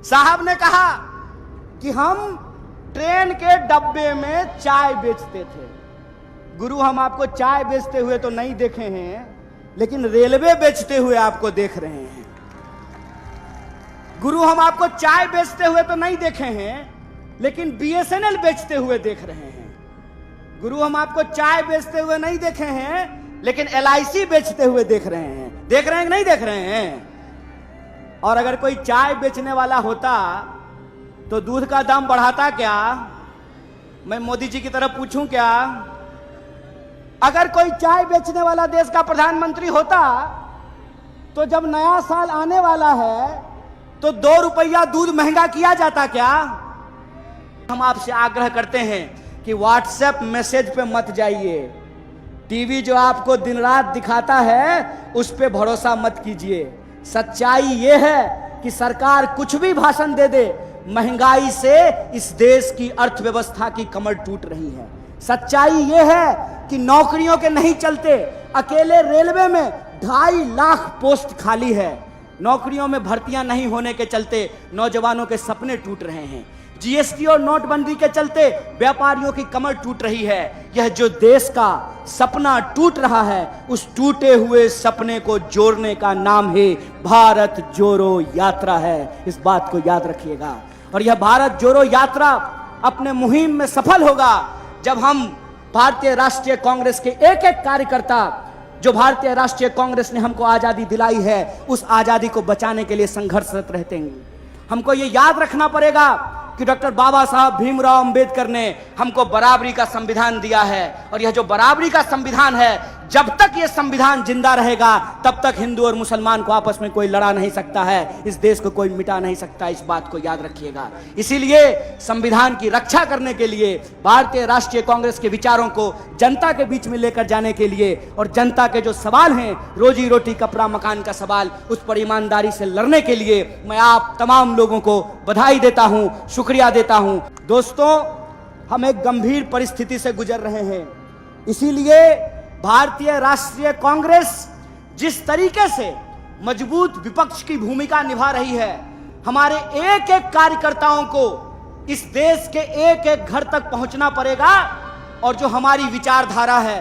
साहब ने कहा कि हम ट्रेन के डब्बे में चाय बेचते थे। गुरु, हम आपको चाय बेचते हुए तो नहीं देखे हैं, लेकिन रेलवे बेचते हुए आपको देख रहे हैं। गुरु, हम आपको चाय बेचते हुए तो नहीं देखे हैं, लेकिन बीएसएनएल बेचते हुए देख रहे हैं। गुरु, हम आपको चाय बेचते हुए नहीं देखे हैं, लेकिन एलआईसी बेचते हुए देख रहे हैं। देख रहे हैं कि नहीं देख रहे हैं? और अगर कोई चाय बेचने वाला होता तो दूध का दाम बढ़ाता क्या? मैं मोदी जी की तरफ पूछूं क्या? अगर कोई चाय बेचने वाला देश का प्रधानमंत्री होता तो जब नया साल आने वाला है तो 2 रुपया दूध महंगा किया जाता क्या? हम आपसे आग्रह करते हैं कि व्हाट्सएप मैसेज पे मत जाइए। टीवी जो आपको दिन रात दिखाता है उस पे भरोसा मत कीजिए। सच्चाई यह है कि सरकार कुछ भी भाषण दे दे, महंगाई से इस देश की अर्थव्यवस्था की कमर टूट रही है। सच्चाई यह है कि नौकरियों के नहीं चलते अकेले रेलवे में 2.5 लाख पोस्ट खाली है। नौकरियों में भर्तियां नहीं होने के चलते नौजवानों के सपने टूट रहे हैं। जीएसटी और नोटबंदी के चलते व्यापारियों की कमर टूट रही है। यह जो देश का सपना टूट रहा है, उस टूटे हुए सपने को जोड़ने का नाम है भारत जोड़ो यात्रा है। इस बात को याद रखिएगा। और यह भारत जोड़ो यात्रा अपने मुहिम में सफल होगा जब हम भारतीय राष्ट्रीय कांग्रेस के एक एक कार्यकर्ता, जो भारतीय राष्ट्रीय कांग्रेस ने हमको आजादी दिलाई है, उस आजादी को बचाने के लिए संघर्षरत रहते हैं। हमको ये याद रखना पड़ेगा कि डॉक्टर बाबा साहब भीमराव अंबेडकर ने हमको बराबरी का संविधान दिया है। और यह जो बराबरी का संविधान है, जब तक यह संविधान जिंदा रहेगा तब तक हिंदू और मुसलमान को आपस में कोई लड़ा नहीं सकता है, इस देश को कोई मिटा नहीं सकता। इस बात को याद रखिएगा। इसीलिए संविधान की रक्षा करने के लिए भारतीय राष्ट्रीय कांग्रेस के विचारों को जनता के बीच में लेकर जाने के लिए और जनता के जो सवाल हैं, रोजी रोटी कपड़ा मकान का सवाल, उस पर ईमानदारी से लड़ने के लिए मैं आप तमाम लोगों को बधाई देता हूं, शुक्रिया देता हूं। दोस्तों, हम एक गंभीर परिस्थिति से गुजर रहे हैं। इसीलिए भारतीय राष्ट्रीय कांग्रेस जिस तरीके से मजबूत विपक्ष की भूमिका निभा रही है, हमारे एक एक कार्यकर्ताओं को इस देश के एक एक घर तक पहुंचना पड़ेगा। और जो हमारी विचारधारा है,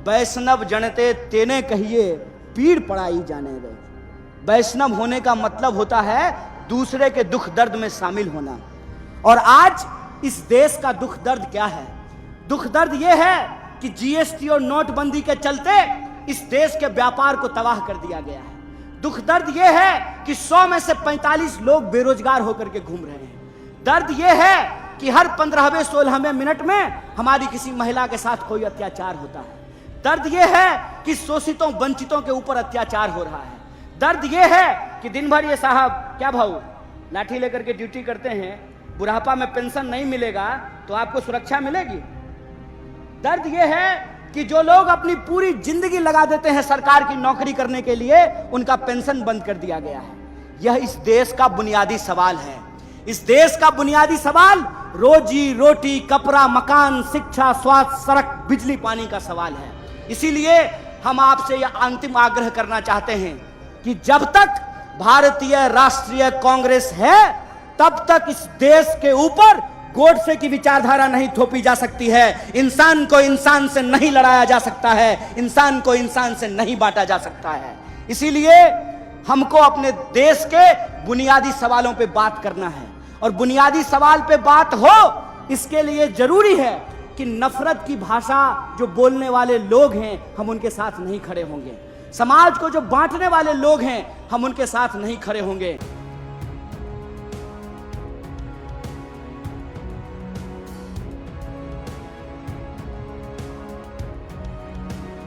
वैष्णव जनते तेने कहिए पीड़ पड़ाई जाने दे। वैष्णव होने का मतलब होता है दूसरे के दुख दर्द में शामिल होना। और आज इस देश का दुख दर्द क्या है? दुख दर्द यह है कि जीएसटी और नोटबंदी के चलते इस देश के व्यापार को तबाह कर दिया गया है। दुख दर्द यह है कि 100 में से 45 लोग बेरोजगार होकर के घूम रहे हैं। दर्द यह है कि हर 15वें 16वें मिनट में हमारी किसी महिला के साथ कोई अत्याचार होता है। दर्द यह है कि शोषितों वंचितों के ऊपर अत्याचार हो रहा है। दर्द यह है कि दिन भर ये साहब क्या भाऊ लाठी लेकर के ड्यूटी करते हैं, बुढ़ापा में पेंशन नहीं मिलेगा तो आपको सुरक्षा मिलेगी। दर्द यह है कि जो लोग अपनी पूरी जिंदगी लगा देते हैं सरकार की नौकरी करने के लिए, उनका पेंशन बंद कर दिया गया है। यह इस देश का बुनियादी सवाल है। इस देश का बुनियादी सवाल रोजी रोटी कपड़ा मकान शिक्षा स्वास्थ्य सड़क बिजली पानी का सवाल है। इसीलिए हम आपसे यह अंतिम आग्रह करना चाहते हैं कि जब तक भारतीय राष्ट्रीय कांग्रेस है तब तक इस देश के ऊपर गोडसे की विचारधारा नहीं थोपी जा सकती है। इंसान को इंसान से नहीं लड़ाया जा सकता है, इंसान को इंसान से नहीं बांटा जा सकता है। इसीलिए हमको अपने देश के बुनियादी सवालों पे बात करना है। और बुनियादी सवाल पे बात हो, इसके लिए जरूरी है कि नफरत की भाषा जो बोलने वाले लोग हैं, हम उनके साथ नहीं खड़े होंगे। समाज को जो बांटने वाले लोग हैं, हम उनके साथ नहीं खड़े होंगे।